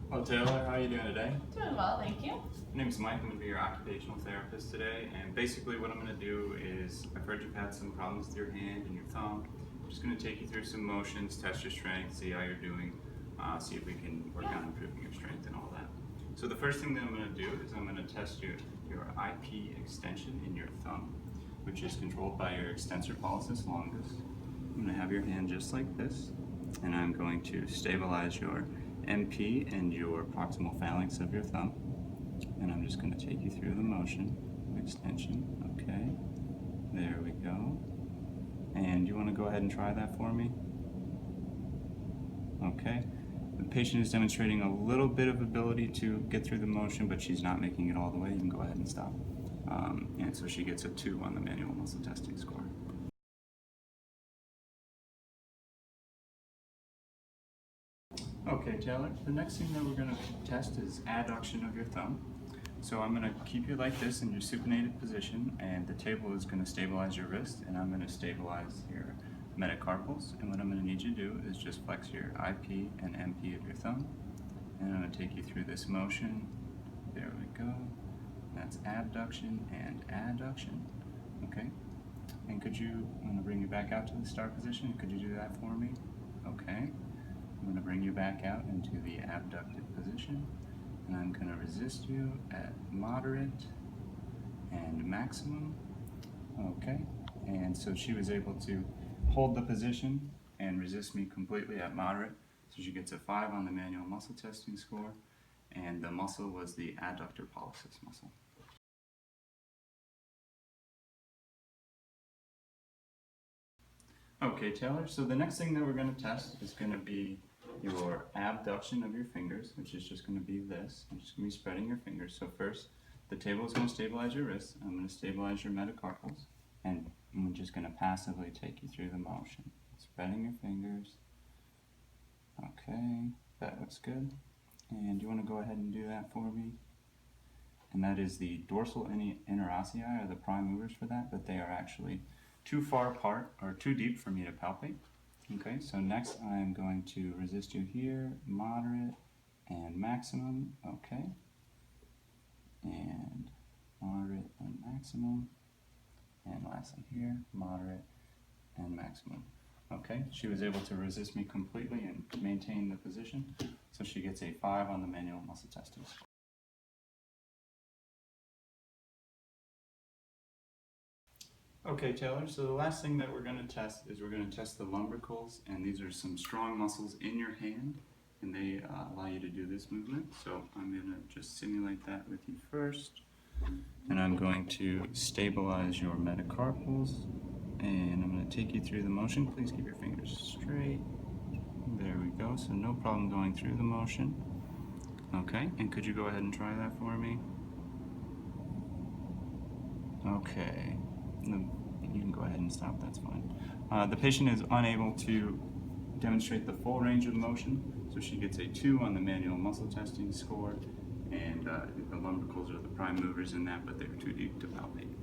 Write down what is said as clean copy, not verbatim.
Hello Taylor, how are you doing today? Doing well, thank you. My name is Mike, I'm going to be your occupational therapist today, and basically what I'm going to do is, I've heard you've had some problems with your hand and your thumb. I'm just going to take you through some motions, test your strength, see how you're doing, see if we can work on improving your strength and all that. So the first thing that I'm going to do is I'm going to test your IP extension in your thumb, which is controlled by your extensor pollicis longus. I'm going to have your hand just like this, and I'm going to stabilize your MP and your proximal phalanx of your thumb. And I'm just going to take you through the motion of extension. Okay, there we go. And you want to go ahead and try that for me? Okay. The patient is demonstrating a little bit of ability to get through the motion, but she's not making it all the way. You can go ahead and stop. And so she gets a 2 on the manual muscle testing score. Okay, Taylor, the next thing that we're going to test is adduction of your thumb. So I'm going to keep you like this in your supinated position, and the table is going to stabilize your wrist, and I'm going to stabilize your metacarpals. And what I'm going to need you to do is just flex your IP and MP of your thumb, and I'm going to take you through this motion. There we go. That's abduction and adduction. Okay. And I'm going to bring you back out to the start position. Could you do that for me? Okay. I'm going to bring you back out into the abducted position, and I'm going to resist you at moderate and maximum. Okay, and so she was able to hold the position and resist me completely at moderate, so she gets a 5 on the manual muscle testing score, and the muscle was the adductor pollicis muscle. Okay, Taylor, so the next thing that we're going to test is going to be your abduction of your fingers, which is just going to be this. I'm just going to be spreading your fingers. So first, the table is going to stabilize your wrists. I'm going to stabilize your metacarpals, and I'm just going to passively take you through the motion. Spreading your fingers. Okay, that looks good. And you want to go ahead and do that for me? And that is the dorsal interossei are the prime movers for that, but they are actually too far apart or too deep for me to palpate. Okay, so next I'm going to resist you here, moderate and maximum. Okay, and moderate and maximum. And lastly here, moderate and maximum. Okay, she was able to resist me completely and maintain the position, so she gets a 5 on the manual muscle testing score. Okay, Taylor, so the last thing that we're going to test is we're going to test the lumbricals, and these are some strong muscles in your hand, and they allow you to do this movement. So I'm going to just simulate that with you first, and I'm going to stabilize your metacarpals, and I'm going to take you through the motion. Please keep your fingers straight. There we go, so no problem going through the motion. Okay, and could you go ahead and try that for me? Okay. You can go ahead and stop, that's fine. The patient is unable to demonstrate the full range of motion, so she gets a 2 on the manual muscle testing score, and the lumbricals are the prime movers in that, but they're too deep to palpate.